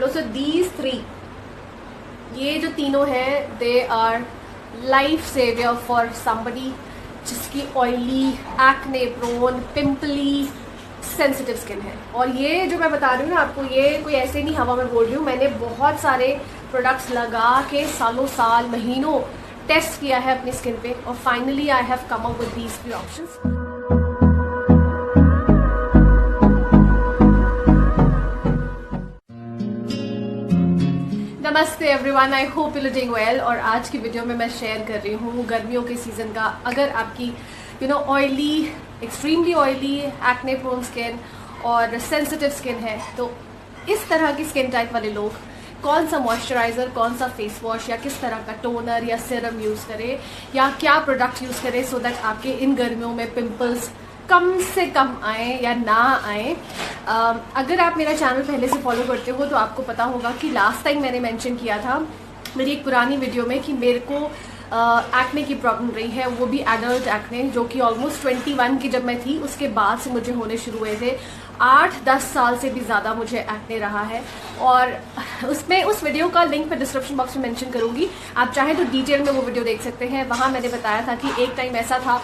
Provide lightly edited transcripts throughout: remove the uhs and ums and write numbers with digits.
So these three, ये जो तीनों हैं, they are life savior for somebody जिसकी oily, acne prone, pimply, sensitive skin है। और ये जो मैं बता रही हूँ ना आपको, ये कोई ऐसे नहीं हवा में बोल रही हूँ, मैंने बहुत सारे प्रोडक्ट्स लगा के सालों साल महीनों टेस्ट किया है अपनी स्किन पे, और finally I have come up with these three options. नमस्ते everyone, I hope you doing well. और आज की वीडियो में मैं शेयर कर रही हूँ गर्मियों के सीज़न का, अगर आपकी oily, extremely oily, acne prone skin और सेंसिटिव स्किन है, तो इस तरह की स्किन टाइप वाले लोग कौन सा मॉइस्चराइज़र, कौन सा फेस वॉश या किस तरह का टोनर या सीरम यूज़ करें या क्या प्रोडक्ट यूज़ करें सो दैट आपके इन गर्मियों में पिंपल्स कम से कम आए या ना आए। अगर आप मेरा चैनल पहले से फॉलो करते हो तो आपको पता होगा कि लास्ट टाइम मैंने मेंशन किया था मेरी एक पुरानी वीडियो में कि मेरे को एक्ने की प्रॉब्लम रही है, वो भी एडल्ट एक्ने, जो कि ऑलमोस्ट 21 की जब मैं थी उसके बाद से मुझे होने शुरू हुए थे। 8-10 साल से भी ज़्यादा मुझे एक्ने रहा है, और उसमें उस वीडियो का लिंक मैं डिस्क्रिप्शन बॉक्स में मेंशन करूँगी, आप चाहें तो डिटेल में वो वीडियो देख सकते हैं। वहाँ मैंने बताया था कि एक टाइम ऐसा था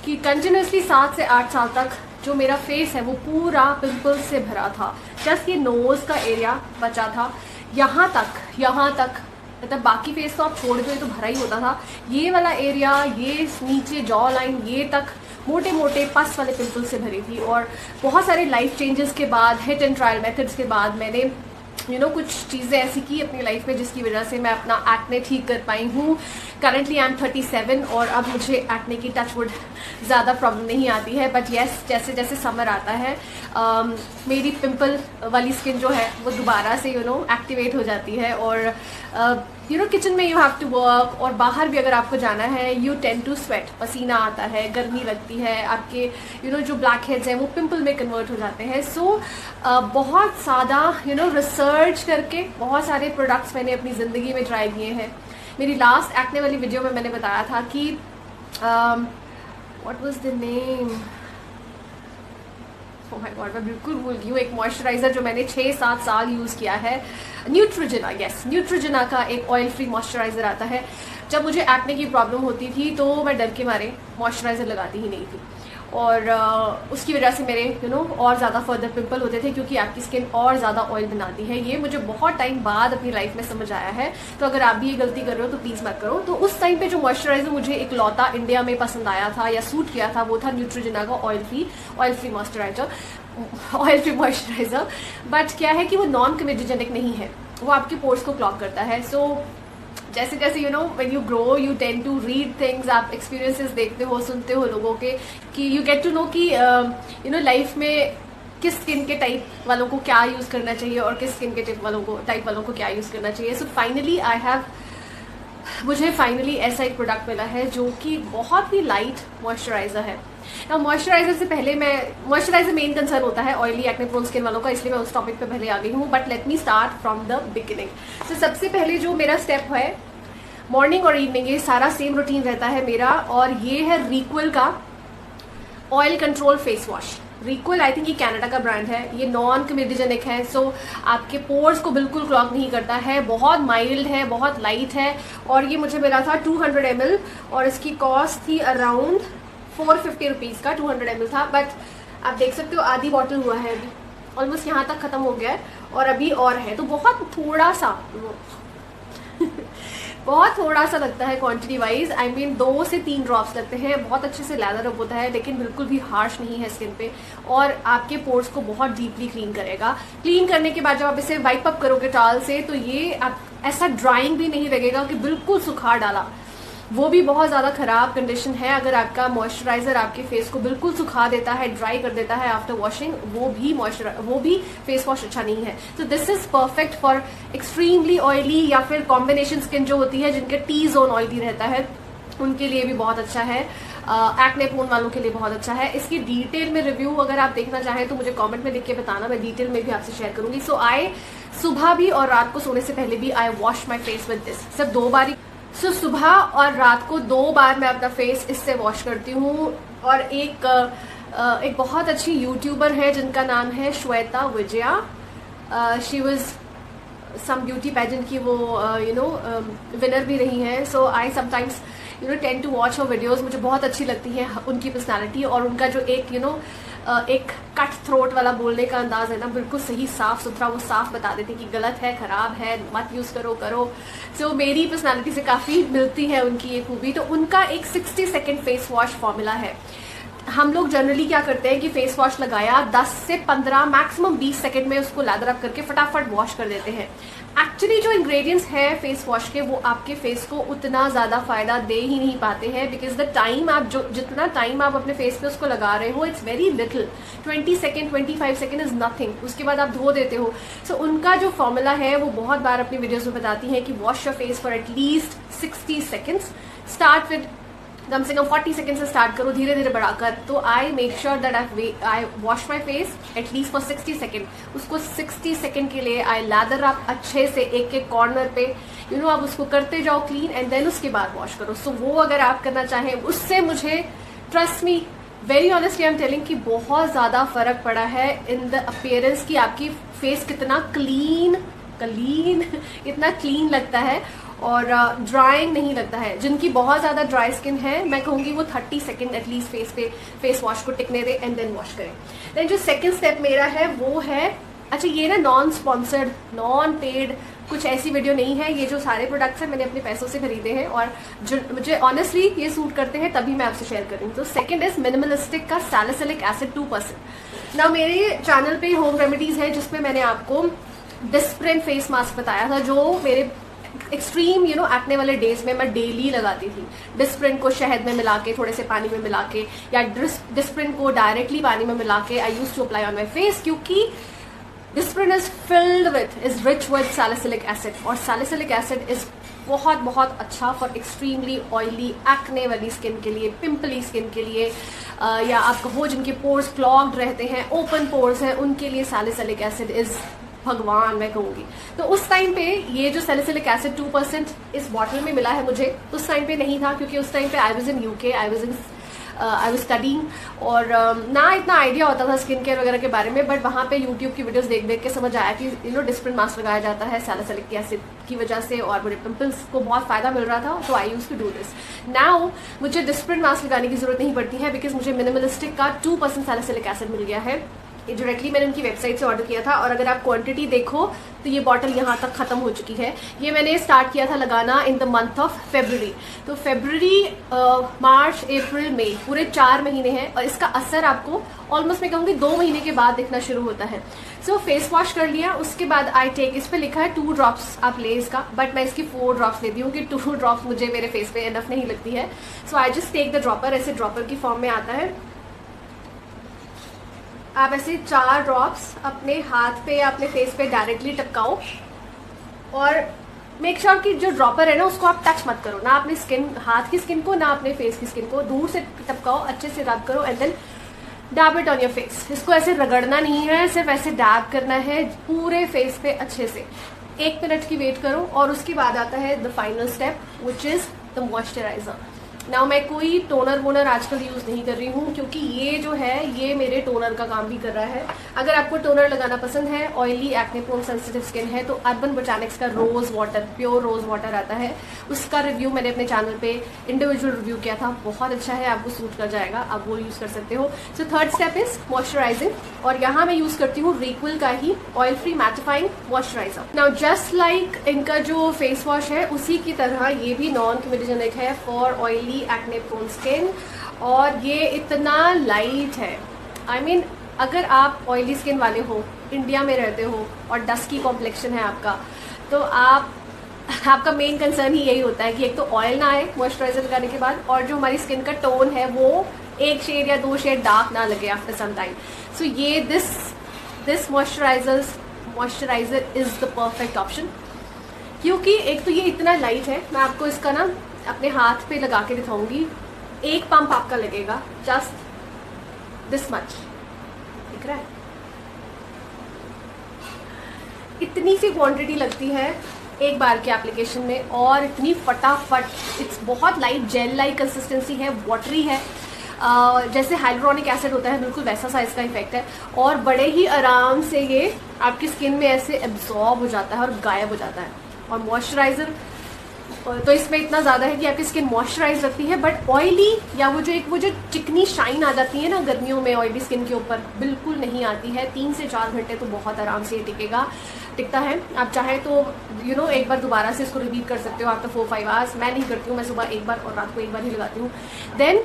कि कंटिन्यूसली 7 से 8 साल तक जो मेरा फेस है वो पूरा पिंपल्स से भरा था। जस्ट ये नोज़ का एरिया बचा था, यहाँ तक मतलब बाकी फेस तो आप छोड़ दो, ये तो भरा ही होता था। ये वाला एरिया, ये नीचे जॉ लाइन, ये तक मोटे मोटे पस वाले पिंपल से भरी थी। और बहुत सारे लाइफ चेंजेस के बाद, हिट एंड ट्रायल मेथड्स के बाद मैंने कुछ चीज़ें ऐसी की अपनी लाइफ में जिसकी वजह से मैं अपना एक्ने ठीक कर पाई हूँ। करंटली आई एम 37 और अब मुझे एक्ने की टचवुड ज़्यादा प्रॉब्लम नहीं आती है। बट येस, जैसे जैसे समर आता है मेरी पिंपल वाली स्किन जो है वो दोबारा से एक्टिवेट हो जाती है। और किचन में यू हैव टू वर्क, और बाहर भी अगर आपको जाना है यू टेंड टू स्वेट, पसीना आता है, गर्मी लगती है, आपके जो ब्लैक हेड्स हैं वो पिंपल में कन्वर्ट हो जाते हैं। सो बहुत ज़्यादा रिसर्च करके बहुत सारे प्रोडक्ट्स मैंने अपनी ज़िंदगी में ट्राई किए हैं। मेरी लास्ट एक्ने वाली वीडियो में मैंने बताया था कि what was the name, oh my God, मैं बिल्कुल भूल गई हूँ। एक मॉइस्चराइज़र जो मैंने 6-7 साल यूज़ किया है, न्यूट्रोजेना, यस, न्यूट्रोजेना का एक ऑयल फ्री मॉइस्चराइज़र आता है। जब मुझे एक्ने की प्रॉब्लम होती थी तो मैं डर के मारे मॉइस्चराइज़र लगाती ही नहीं थी, और उसकी वजह से मेरे और ज़्यादा फर्दर पिंपल होते थे, क्योंकि आपकी स्किन और ज़्यादा ऑयल बनाती है। ये मुझे बहुत टाइम बाद अपनी लाइफ में समझ आया है, तो अगर आप भी ये गलती कर रहे हो तो प्लीज़ मत करो। तो उस टाइम पे जो मॉइस्चराइज़र मुझे एक लौता इंडिया में पसंद आया था या सूट किया था, वो था न्यूट्रोजेना का ऑयल फ्री मॉइस्चराइज़र। बट क्या है कि वो नॉन कमेडोजेनिक नहीं है, वो आपके पोर्स को क्लॉग करता है। सो जैसे जैसे when you grow you tend to read things, आप एक्सपीरियंसेस देखते हो, सुनते हो लोगों के, कि यू गेट टू नो कि लाइफ में किस स्किन के टाइप वालों को क्या यूज़ करना चाहिए और किस स्किन के टाइप वालों को क्या यूज़ करना चाहिए। सो फाइनली मुझे फाइनली ऐसा एक प्रोडक्ट मिला है जो कि बहुत ही लाइट मॉइस्चराइज़र है। ना मॉइस्चराइज़र से पहले मॉइस्चराइज़र मेन कंसर्न होता है ऑयली एक्ने प्रोन स्किन वालों का, इसलिए मैं उस टॉपिक पे पहले आ गई हूँ। But let me start from the beginning. तो सबसे पहले जो मेरा स्टेप है, मॉर्निंग और इवनिंग, ये सारा सेम रूटीन रहता है मेरा, और ये है रिक्विल का oil control face wash. Re'equil, I think ये कनाडा का ब्रांड है, ये नॉन कमेडोजेनिक है, सो आपके पोर्स को बिल्कुल क्लॉग नहीं करता है, बहुत माइल्ड है, बहुत लाइट है। और ये मुझे मिला था 200 ml, और इसकी कॉस्ट थी अराउंड 450 रुपीज़ का। 200 ml था, बट आप देख सकते हो आधी बॉटल हुआ है, अभी ऑलमोस्ट यहाँ तक ख़त्म हो गया है, और अभी और है, तो बहुत थोड़ा सा बहुत थोड़ा सा लगता है क्वांटिटी वाइज। आई मीन 2 से 3 ड्रॉप्स लगते हैं, बहुत अच्छे से लैदर अप होता है, लेकिन बिल्कुल भी हार्श नहीं है स्किन पे, और आपके पोर्स को बहुत डीपली क्लीन करेगा। क्लीन करने के बाद जब आप इसे वाइप अप करोगे टॉवल से, तो ये आप ऐसा ड्राइंग भी नहीं लगेगा कि बिल्कुल सुखा डाला, वो भी बहुत ज़्यादा ख़राब कंडीशन है। अगर आपका मॉइस्चराइज़र आपके फेस को बिल्कुल सुखा देता है, ड्राई कर देता है आफ्टर वॉशिंग, वो भी फेस वॉश अच्छा नहीं है। तो this is perfect for extremely oily या फिर कॉम्बिनेशन स्किन जो होती है, जिनके टी जोन ऑयली रहता है, उनके लिए भी बहुत अच्छा है। एक्ने प्रोन वालों के लिए बहुत अच्छा है। इसकी डिटेल में रिव्यू अगर आप देखना चाहें तो मुझे कमेंट में लिख के बताना, मैं डिटेल में भी आपसे शेयर करूंगी। सो सुबह भी और रात को सोने से पहले भी I wash my face with this, सिर्फ 2 बार। सो सुबह और रात को 2 बार मैं अपना फेस इससे वॉश करती हूँ। और एक बहुत अच्छी यूट्यूबर है जिनका नाम है Shweta Vijaya, she was some beauty pageant की वो विनर भी रही हैं. So I sometimes tend to watch her videos. मुझे बहुत अच्छी लगती है उनकी पर्सनैलिटी और उनका जो एक एक कट थ्रोट वाला बोलने का अंदाज है ना, बिल्कुल सही साफ सुथरा. वो साफ बता देते कि गलत है, ख़राब है, मत यूज़ करो. सो मेरी पर्सनालिटी से काफ़ी मिलती है उनकी ये खूबी. तो उनका एक 60 सेकेंड फेस वॉश फॉर्मूला है. हम लोग जनरली क्या करते हैं कि फेस वॉश लगाया 10 से 15 मैक्सिमम 20 सेकेंड में उसको लैदर अप करके फटाफट वॉश कर देते हैं. एक्चुअली जो इंग्रेडिएंट्स हैं फेस वॉश के वो आपके फेस को उतना ज़्यादा फ़ायदा दे ही नहीं पाते हैं. बिकॉज द टाइम आप जितना टाइम आप अपने फेस पे उसको लगा रहे हो it's very little. 20 second 25 second is nothing. उसके बाद आप धो देते हो. सो उनका जो फॉर्मूला है वो बहुत बार अपनी वीडियोज़ में बताती हैं कि wash your face for at least 60 seconds. Start with कम से कम 40 सेकेंड से स्टार्ट करो, धीरे धीरे बढ़ाकर. तो I make sure that I wash my face at least for 60 second. उसको 60 सेकेंड के लिए आई लैदर अप अच्छे से एक एक कॉर्नर पे आप उसको करते जाओ क्लीन एंड देन उसके बाद वॉश करो. सो वो अगर आप करना चाहें उससे मुझे trust me very honestly I am telling कि बहुत ज़्यादा फ़र्क पड़ा है इन द अपीयरेंस की. आपकी फेस कितना क्लीन इतना क्लीन लगता है और ड्राइंग नहीं लगता है. जिनकी बहुत ज़्यादा ड्राई स्किन है मैं कहूँगी वो 30 सेकेंड एटलीस्ट फेस वॉश को टिकने दे एंड देन वॉश करें. देन जो सेकेंड स्टेप मेरा है वो है, अच्छा ये ना नॉन स्पॉन्सर्ड नॉन पेड कुछ ऐसी वीडियो नहीं है. ये जो सारे प्रोडक्ट्स हैं मैंने अपने पैसों से खरीदे हैं और जो मुझे ऑनेस्टली ये सूट करते हैं तभी मैं आपसे शेयर कर रही हूँ. तो सेकेंड इज मिनिमलिस्टिक का सैलिसिलिक एसिड 2%. ना मेरे चैनल पे होम रेमेडीज़ है जिसमें मैंने आपको डिस्प्रिन फेस मास्क बताया था जो मेरे एक्सट्रीम एक्ने वाले डेज में मैं डेली लगाती थी. डिस्प्रिन को शहद में मिला के थोड़े से पानी में मिला के या डिस्प्रिन को डायरेक्टली पानी में मिला के I use to apply on my face क्योंकि Disprin is rich with salicylic acid और सैलिसिलिक एसिड इज बहुत अच्छा फॉर एक्सट्रीमली ऑयली एक्ने वाली स्किन के लिए, पिंपली स्किन के लिए या आप कहो जिनके पोर्स क्लॉग्ड रहते हैं, ओपन पोर्स हैं, उनके लिए सैलिसिलिक एसिड इज भगवान मैं कहूँगी. तो उस टाइम पे ये जो सैलिसिलिक एसिड 2% इस बॉटल में मिला है मुझे उस टाइम पे नहीं था क्योंकि उस टाइम पे I was in UK, I was studying और ना इतना आइडिया होता था स्किन केयर वगैरह के बारे में. बट वहाँ पे यूट्यूब की वीडियोस देख के समझ आया कि डिस्प्रिन मास्क लगाया जाता है सैलिसिलिक एसिड की वजह से और मेरे पिंपल्स को बहुत फ़ायदा मिल रहा था. तो I use to do this. Now मुझे डिस्प्रिन मास्क लगाने की जरूरत नहीं पड़ती है बिकॉज मुझे मिनिमलिस्टिक का 2% सैलिसिलिक एसिड मिल गया है. ये डायरेक्टली मैंने उनकी वेबसाइट से ऑर्डर किया था और अगर आप क्वांटिटी देखो तो ये बॉटल यहाँ तक ख़त्म हो चुकी है. ये मैंने स्टार्ट किया था लगाना in the month of February. तो फेब्रुअरी मार्च अप्रैल मई पूरे 4 महीने हैं और इसका असर आपको ऑलमोस्ट मैं कहूँगी 2 महीने के बाद दिखना शुरू होता है. सो फेस वॉश कर लिया. उसके बाद आई टेक, इस पर लिखा है 2 ड्रॉप्स आप ले इसका, बट मैं इसकी 4 ड्रॉप्स लेती हूँ कि 2 ड्रॉप्स मुझे मेरे फेस पे इनफ नहीं लगती है. सो I just take the dropper. ऐसे ड्रॉपर की फॉर्म में आता है. आप ऐसे 4 ड्रॉप्स अपने हाथ पे या अपने फेस पे डायरेक्टली टपकाओ और मेक श्योर कि जो ड्रॉपर है ना उसको आप टच मत करो, ना अपने स्किन हाथ की स्किन को ना अपने फेस की स्किन को. दूर से टपकाओ, अच्छे से रब करो and then dab it on your face. इसको ऐसे रगड़ना नहीं है, सिर्फ ऐसे डैब करना है पूरे फेस पे अच्छे से. 1 मिनट की वेट करो और उसके बाद आता है the final step which is the moisturiser. Now मैं कोई टोनर वोनर आजकल यूज़ नहीं कर रही हूँ क्योंकि ये जो है ये मेरे टोनर का काम भी कर रहा है. अगर आपको टोनर लगाना पसंद है, oily acne prone sensitive skin है तो अर्बन बोटैनिक्स का rose water, pure rose water आता है. उसका रिव्यू मैंने अपने चैनल पे इंडिविजुअल रिव्यू किया था, बहुत अच्छा है, आपको सूट कर जाएगा, आप वो यूज़ कर सकते हो. So third step is moisturising और यहाँ मैं यूज़ करती हूँ रिक्विल का ही oil free mattifying moisturiser. Now just like इनका जो फेस वॉश है उसी की तरह ये भी नॉन कम्यूनिजेनिक है for oily acne prone skin और ये इतना लाइट है. आई मीन अगर आप ऑयली स्किन वाले हो, इंडिया में रहते हो और डस्की कॉम्प्लेक्शन है आपका, तो आपका मेन कंसर्न ही यही होता है कि एक तो ऑयल ना आए मॉइस्चराइजर लगाने के बाद और जो हमारी स्किन का टोन है वो 1 शेड या 2 शेड डार्क ना लगे आफ्टर सम टाइम. सो ये this moisturiser is the perfect option क्योंकि एक तो ये इतना लाइट है. मैं आपको इसका ना अपने हाथ पे लगा के दिखाऊंगी. 1 पंप आपका लगेगा, जस्ट दिस मच, दिख रहा है? इतनी सी क्वांटिटी लगती है एक बार के एप्लीकेशन में और इतनी फटाफट. इट्स बहुत लाइट जेल लाइक कंसिस्टेंसी है, वाटरी है. जैसे हाइलुरोनिक एसिड होता है बिल्कुल वैसा सा इसका इफेक्ट है, और बड़े ही आराम से ये आपकी स्किन में ऐसे एब्जॉर्ब हो जाता है और गायब हो जाता है। और मॉइस्चराइज़र तो इसमें इतना ज़्यादा है कि आपकी स्किन मॉइस्चराइज रखती है, बट ऑयली या वो जो चिकनी शाइन आ जाती है ना गर्मियों में ऑयली स्किन के ऊपर, बिल्कुल नहीं आती है। 3 से 4 घंटे तो बहुत आराम से ये टिकता है। आप चाहें तो एक बार दोबारा से इसको रिपीट कर सकते हो आफ्टर 4-5 आवर्स। मैं नहीं करती हूँ, मैं सुबह एक बार और रात को एक बार ही लगाती हूँ। देन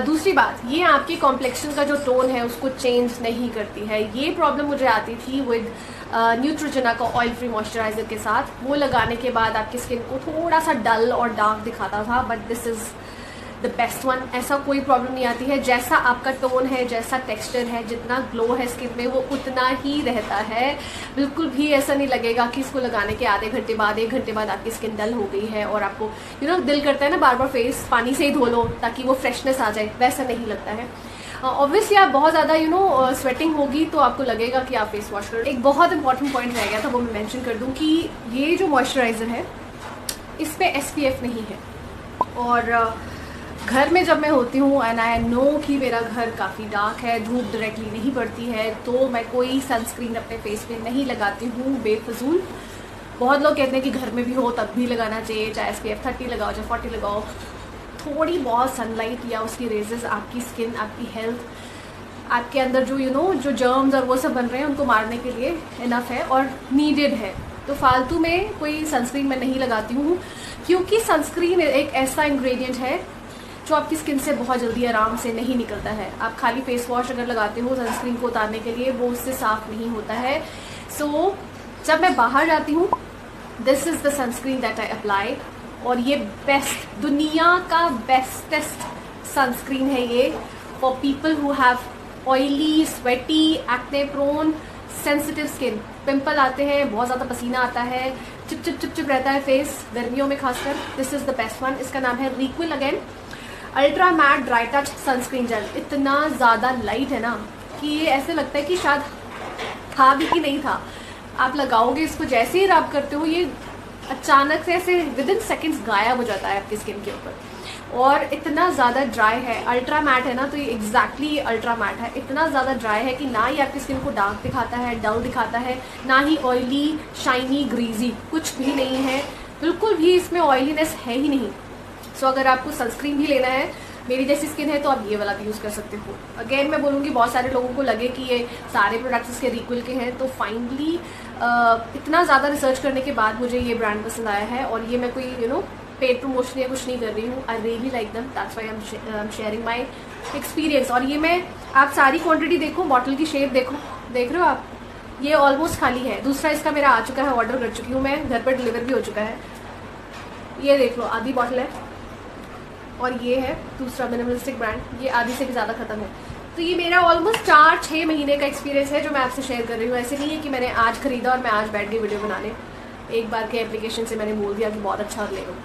दूसरी बात, ये आपके कॉम्प्लेक्शन का जो टोन है उसको चेंज नहीं करती है। ये प्रॉब्लम मुझे आती थी विद न्यूट्रोजेना का ऑयल फ्री मॉइस्चराइज़र के साथ। वो लगाने के बाद आपकी स्किन को थोड़ा सा डल और डार्क दिखाता था, but this is the best one. ऐसा कोई प्रॉब्लम नहीं आती है। जैसा आपका टोन है, जैसा टेक्सचर है, जितना ग्लो है स्किन में, वो उतना ही रहता है। बिल्कुल भी ऐसा नहीं लगेगा कि इसको लगाने के आधे घंटे बाद 1 घंटे बाद आपकी स्किन डल हो गई है और आपको दिल करता है ना बार बार फेस पानी से ही धो लो ताकि वो फ्रेशनेस आ जाए, वैसा नहीं लगता है। ऑब्वियसली आप बहुत ज़्यादा स्वेटिंग होगी तो आपको लगेगा कि आप फेस वॉश करो। एक बहुत इंपॉर्टेंट पॉइंट रह गया था, वो मैं मेंशन कर दूं कि ये जो मॉइस्चराइज़र है इस पे SPF नहीं है। और घर में जब मैं होती हूँ एंड आई नो कि मेरा घर काफ़ी डार्क है, धूप डायरेक्टली नहीं पड़ती है, तो मैं कोई सनस्क्रीन अपने फेस पे नहीं लगाती हूँ बेफजूल। बहुत लोग कहते हैं कि घर में भी हो तब भी लगाना चाहिए, चाहे SPF 30 लगाओ चाहे 40 लगाओ। थोड़ी बहुत सनलाइट या उसकी रेजेस आपकी स्किन, आपकी हेल्थ, आपके अंदर जो जो जर्म्स और वो सब बन रहे हैं उनको मारने के लिए इनफ है और नीडेड है। तो फालतू में कोई सनस्क्रीन मैं नहीं लगाती हूँ, क्योंकि सनस्क्रीन एक ऐसा इंग्रेडिएंट है जो आपकी स्किन से बहुत जल्दी आराम से नहीं निकलता है। आप खाली फेस वॉश अगर लगाते हो सनस्क्रीन को उतारने के लिए, वो उससे साफ नहीं होता है। सो जब मैं बाहर जाती हूँ, this is the sunscreen that I apply, और ये बेस्ट, दुनिया का बेस्टेस्ट सनस्क्रीन है ये for people who have oily, sweaty, acne prone, sensitive skin. Pimple आते हैं, बहुत ज़्यादा पसीना आता है, चिप रहता है फेस गर्मियों में खासकर। This is the best one. इसका नाम है Re'equil again ultra matte dry touch sunscreen gel. इतना ज़्यादा लाइट है ना कि ये ऐसे लगता है कि शायद था भी कि नहीं था। आप लगाओगे इसको, जैसे ही रब करते हो ये अचानक से ऐसे विदिन सेकेंड्स गायब हो जाता है आपकी स्किन के ऊपर। और इतना ज़्यादा ड्राई है, अल्ट्रा मैट है ना, तो ये एग्जैक्टली अल्ट्रा मैट है। इतना ज़्यादा ड्राई है कि ना ही आपकी स्किन को डार्क दिखाता है, डल दिखाता है, ना ही ऑयली, शाइनी, ग्रीजी, कुछ भी नहीं है। बिल्कुल भी इसमें ऑयलीनेस है ही नहीं। सो अगर आपको सनस्क्रीन भी लेना है, मेरी जैसी स्किन है, तो आप ये वाला भी यूज़ कर सकते हो। अगेन मैं बोलूँगी, बहुत सारे लोगों को लगे कि ये सारे प्रोडक्ट्स इसके रिक्विल के हैं, तो फाइनली इतना ज़्यादा रिसर्च करने के बाद मुझे ये ब्रांड पसंद आया है। और ये मैं कोई पेड प्रमोशन या कुछ नहीं कर रही हूँ। I really like them, that's why I am sharing my experience. और ये मैं, आप सारी क्वांटिटी देखो, बॉटल की शेप देखो, देख रहे हो आप, ये ऑलमोस्ट खाली है। दूसरा इसका मेरा आ चुका है, ऑर्डर कर चुकी हूँ मैं, घर पर डिलीवर भी हो चुका है। ये देख लो, आधी बॉटल है। और ये है दूसरा मिनिमलिस्टिक ब्रांड, ये आधी से भी ज़्यादा ख़त्म है। तो ये मेरा ऑलमोस्ट 4-6 महीने का एक्सपीरियंस है जो मैं आपसे शेयर कर रही हूँ। ऐसे नहीं है कि मैंने आज खरीदा और मैं आज बैठ गई वीडियो बनाने। एक बार के एप्लीकेशन से मैंने बोल दिया कि बहुत अच्छा ले लो।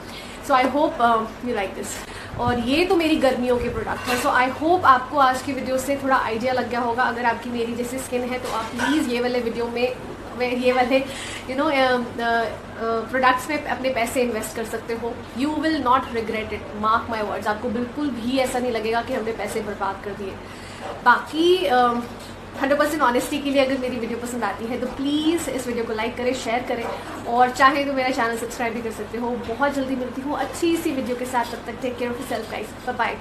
So I hope you like this. और ये तो मेरी गर्मियों के प्रोडक्ट है। सो आई होप आपको आज की वीडियो से थोड़ा आइडिया लग गया होगा। अगर आपकी मेरी जैसी स्किन है तो आप प्लीज़ ये वाले वीडियो में ये वाले प्रोडक्ट्स में अपने पैसे इन्वेस्ट कर सकते हो। You will not regret it, mark my words. आपको बिल्कुल भी ऐसा नहीं लगेगा कि हमने पैसे बर्बाद कर दिए। बाकी 100% ऑनेस्टी के लिए अगर मेरी वीडियो पसंद आती है तो प्लीज़ इस वीडियो को लाइक करें, शेयर करें, और चाहे तो मेरा चैनल सब्सक्राइब भी कर सकते हो। बहुत जल्दी मिलती हूँ अच्छी सी वीडियो के साथ। तब तक take care of yourself guys, bye bye.